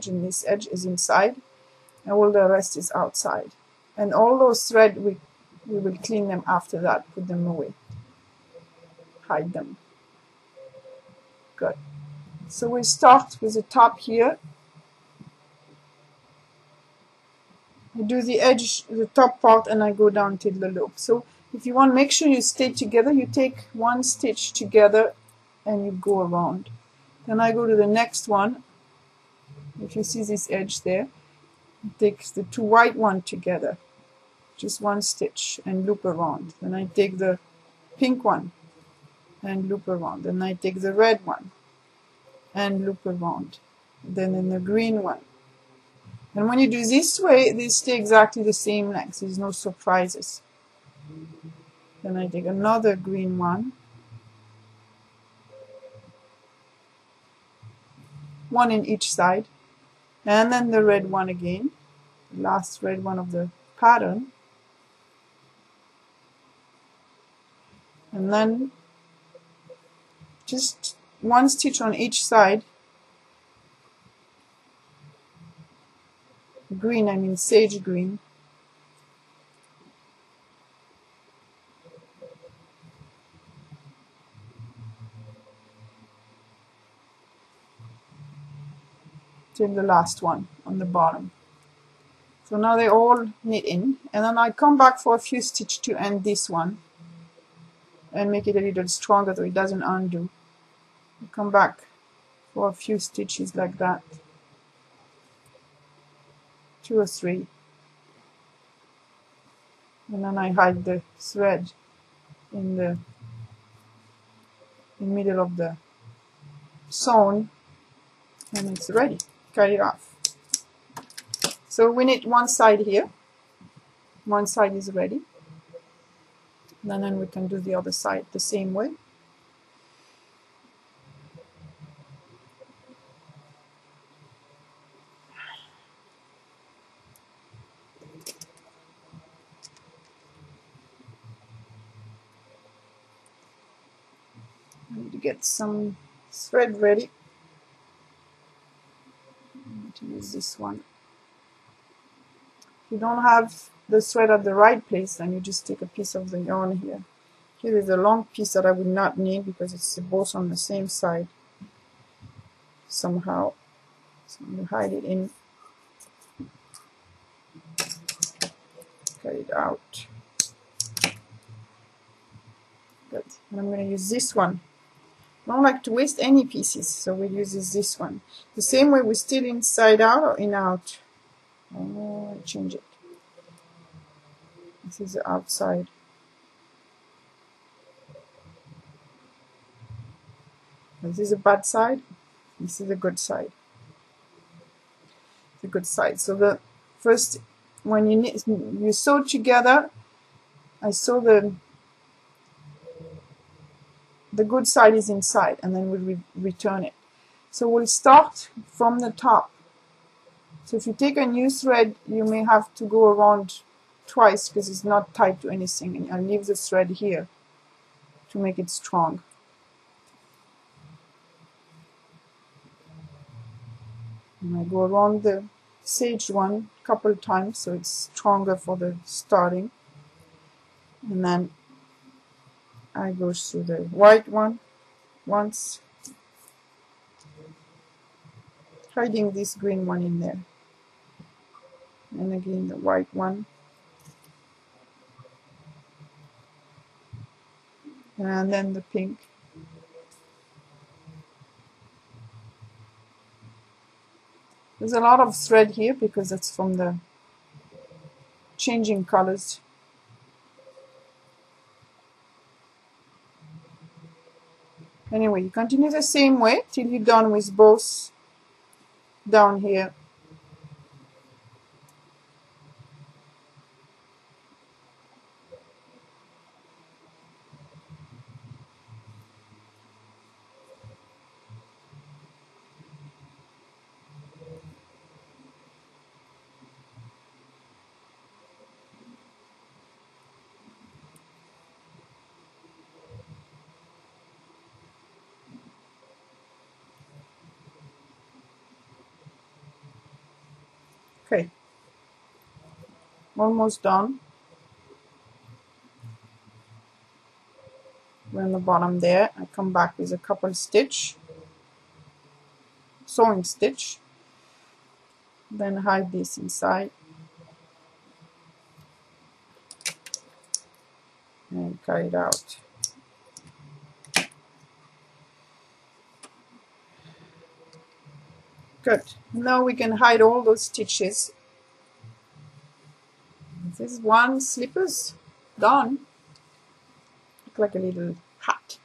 edge and this edge is inside, and all the rest is outside. And all those threads, we will clean them after that, put them away, hide them. Good. So we start with the top here. I do the edge, the top part, and I go down till the loop. So if you want to make sure you stay together, you take one stitch together and you go around. Then I go to the next one. If you see this edge there, take the two white ones together, just one stitch, and loop around. Then I take the pink one and loop around. Then I take the red one and loop around. Then in the green one. And when you do this way, they stay exactly the same length. There's no surprises. Then I take another green one. One in each side. And then the red one again. The last red one of the pattern. And then just one stitch on each side. Green, I mean sage green. Till the last one on the bottom. So now they all knit in, and then I come back for a few stitches to end this one and make it a little stronger so it doesn't undo. I come back for a few stitches like that, 2 or 3, and then I hide the thread in the middle of the sewn, and it's ready. Cut it off. So we knit one side here, one side is ready, and then we can do the other side the same way. I need to get some thread ready. I need to use this one. If you don't have the thread at the right place, then you just take a piece of the yarn here. Here is a long piece that I would not need because it's both on the same side somehow. So I'm going to hide it in, cut it out. Good. And I'm going to use this one. I don't like to waste any pieces, so we'll use this one. The same way, we're still inside out or in out. Oh, change it. This is the outside. This is a bad side. This is a good side. The good side. So the first, when you sew together, I sew the good side is inside, and then we'll return it. So we'll start from the top. So if you take a new thread, you may have to go around twice because it's not tied to anything, and I'll leave the thread here to make it strong. And I go around the sage one a couple of times so it's stronger for the starting, and then I go through the white one once, hiding this green one in there, and again the white one, and then the pink. There's a lot of thread here because it's from the changing colors. Anyway, you continue the same way till you're done with both down here. Okay, almost done. We're on the bottom there. I come back with a couple stitch, sewing stitch, then hide this inside and carry it out. Good. Now we can hide all those stitches. This is one slippers done. Look like a little hat.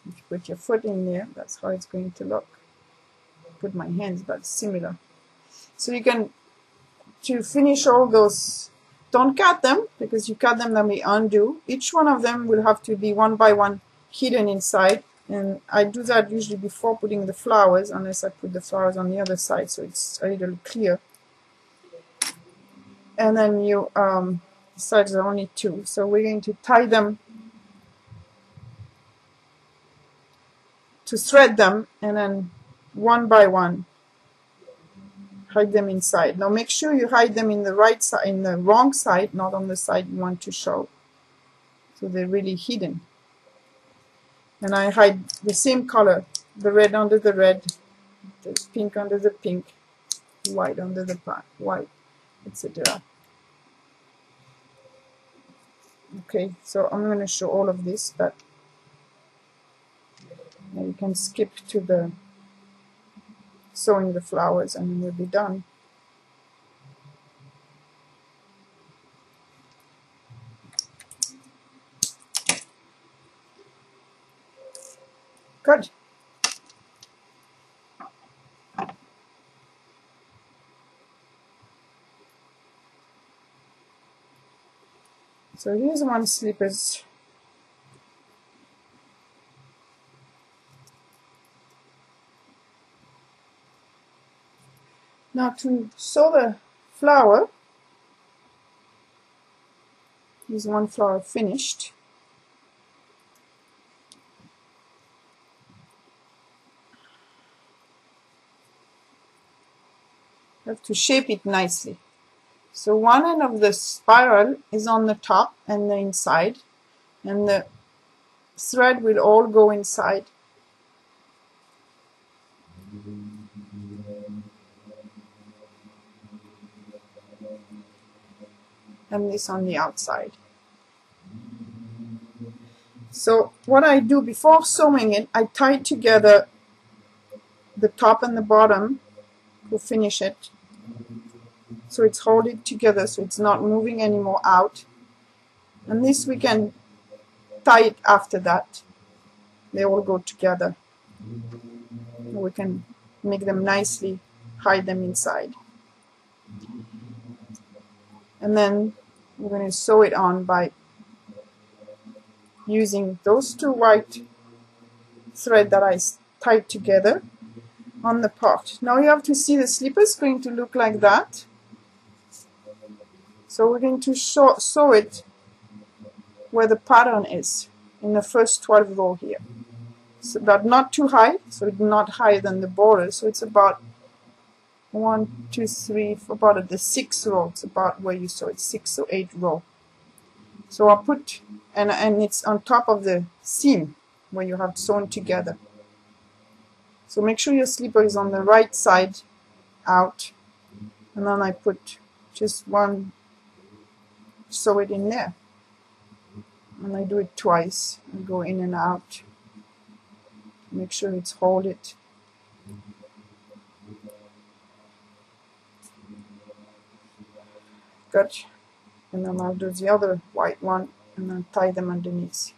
If you put your foot in there, that's how it's going to look. Put my hands, but similar. So you can, to finish all those, don't cut them, because you cut them then we undo. Each one of them will have to be one by one hidden inside, and I do that usually before putting the flowers, unless I put the flowers on the other side so it's a little clear. And then you the sides are only two, so we're going to tie them, to thread them, and then one by one hide them inside. Now make sure you hide them in the right side, in the wrong side, not on the side you want to show, so they're really hidden. And I hide the same color, the red under the red, the pink under the pink, white under the white, etc. Okay, so I'm going to show all of this, but you can skip to the sewing the flowers and we'll be done. Good. So here's one slippers. Now to sew the flower, here's one flower finished. You have to shape it nicely. So one end of the spiral is on the top and the inside, and the thread will all go inside. And this on the outside. So what I do before sewing it, I tie together the top and the bottom to finish it. So it's hold it together so it's not moving anymore out. And this we can tie it after that. They all go together. We can make them nicely, hide them inside. And then we're going to sew it on by using those two white thread that I tied together on the part. Now you have to see the slippers going to look like that. So we're going to sew it where the pattern is, in the first 12 row here. So, but not too high, so it's not higher than the border. So it's about 1, 2, 3, about at the 6th row. It's about where you sew it, 6 or 8 row. So I'll put, and it's on top of the seam where you have sewn together. So make sure your slipper is on the right side out, and then I put just one, sew it in there, and I do it twice and go in and out. Make sure it's hold it. Good. And then I'll do the other white one and then tie them underneath.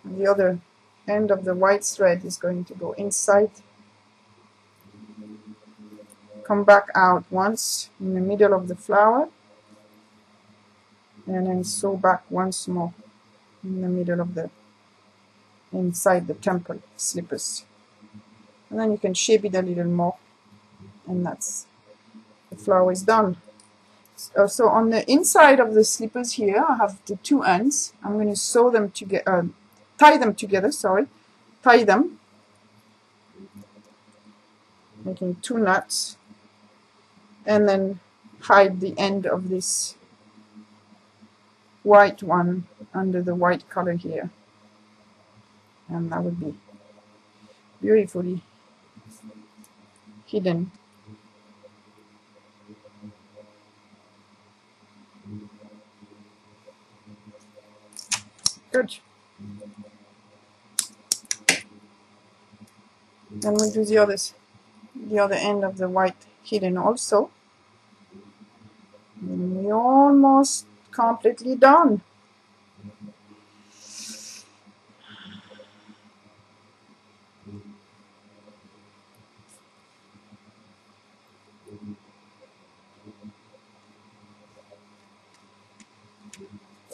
And the other end of the white thread is going to go inside, come back out once in the middle of the flower, and then sew back once more in the middle of the, inside the temple slippers. And then you can shape it a little more, and that's, the flower is done. So on the inside of the slippers here, I have the two ends. I'm going to sew them together, tie them together, sorry, tie them, making 2 knots, and then hide the end of this white one under the white color here, and that would be beautifully hidden. Good. Then we'll do the other end of the white hidden also. And we're almost completely done.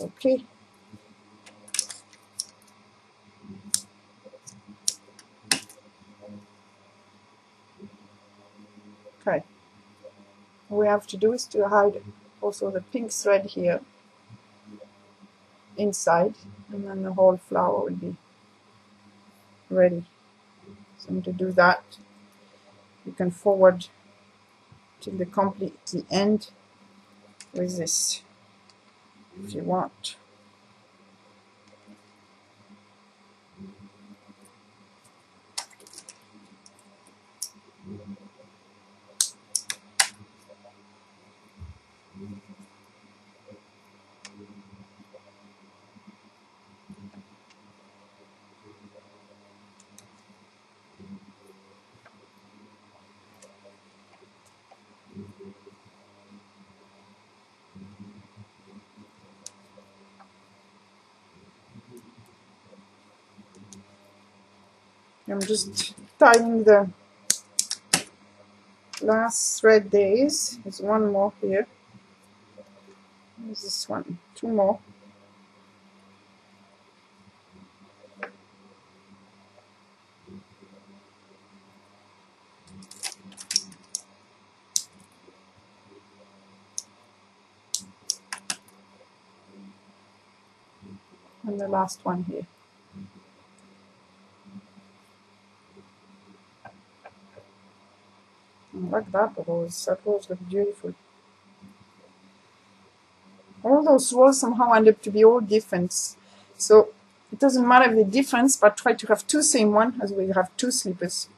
Okay. Okay. What we have to do is to hide also the pink thread here inside, and then the whole flower will be ready. So to do that, you can forward till the completely end with this if you want. I'm just tying the last thread. There's one more here. There's this one, 2 more. And the last one here. I like that rose. That rose looks beautiful. All those roses somehow end up to be all different. So it doesn't matter the difference, but try to have 2 same one as we have 2 slippers.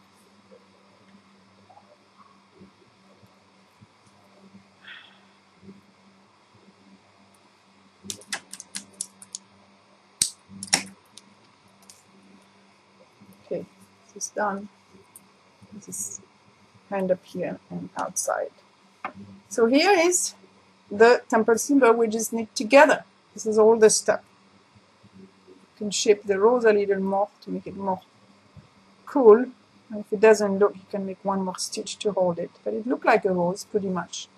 Okay, this is done. This is end up here and outside. So here is the temple silver we just knit together. This is all the stuff. You can shape the rose a little more to make it more cool. And if it doesn't look, you can make 1 more stitch to hold it. But it looks like a rose pretty much.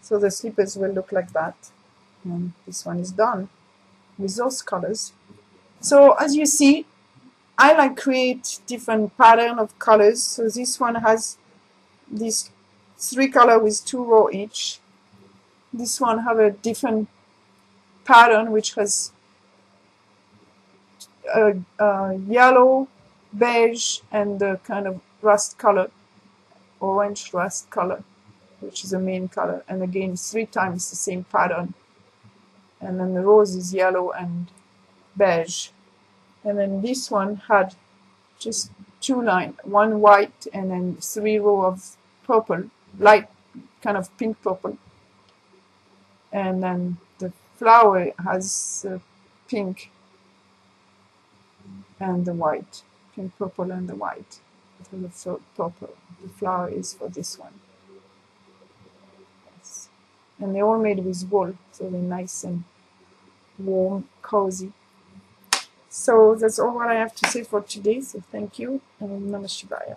So the slippers will look like that. And this one is done with those colors. So as you see, I like create different pattern of colors. So this one has these 3 colors with 2 rows each. This one have a different pattern which has yellow, beige, and the kind of rust color, orange rust color, which is the main color. And again, 3 times the same pattern. And then the rose is yellow and beige. And then this one had just 2 lines, 1 white and then 3 rows of purple, light kind of pink purple. And then the flower has pink and the white, pink, purple, and the white. So the purple, the flower is for this one. Yes. And they're all made with wool, so they're nice and warm, cozy. So that's all what I have to say for today. So thank you, and Namah Shivaya.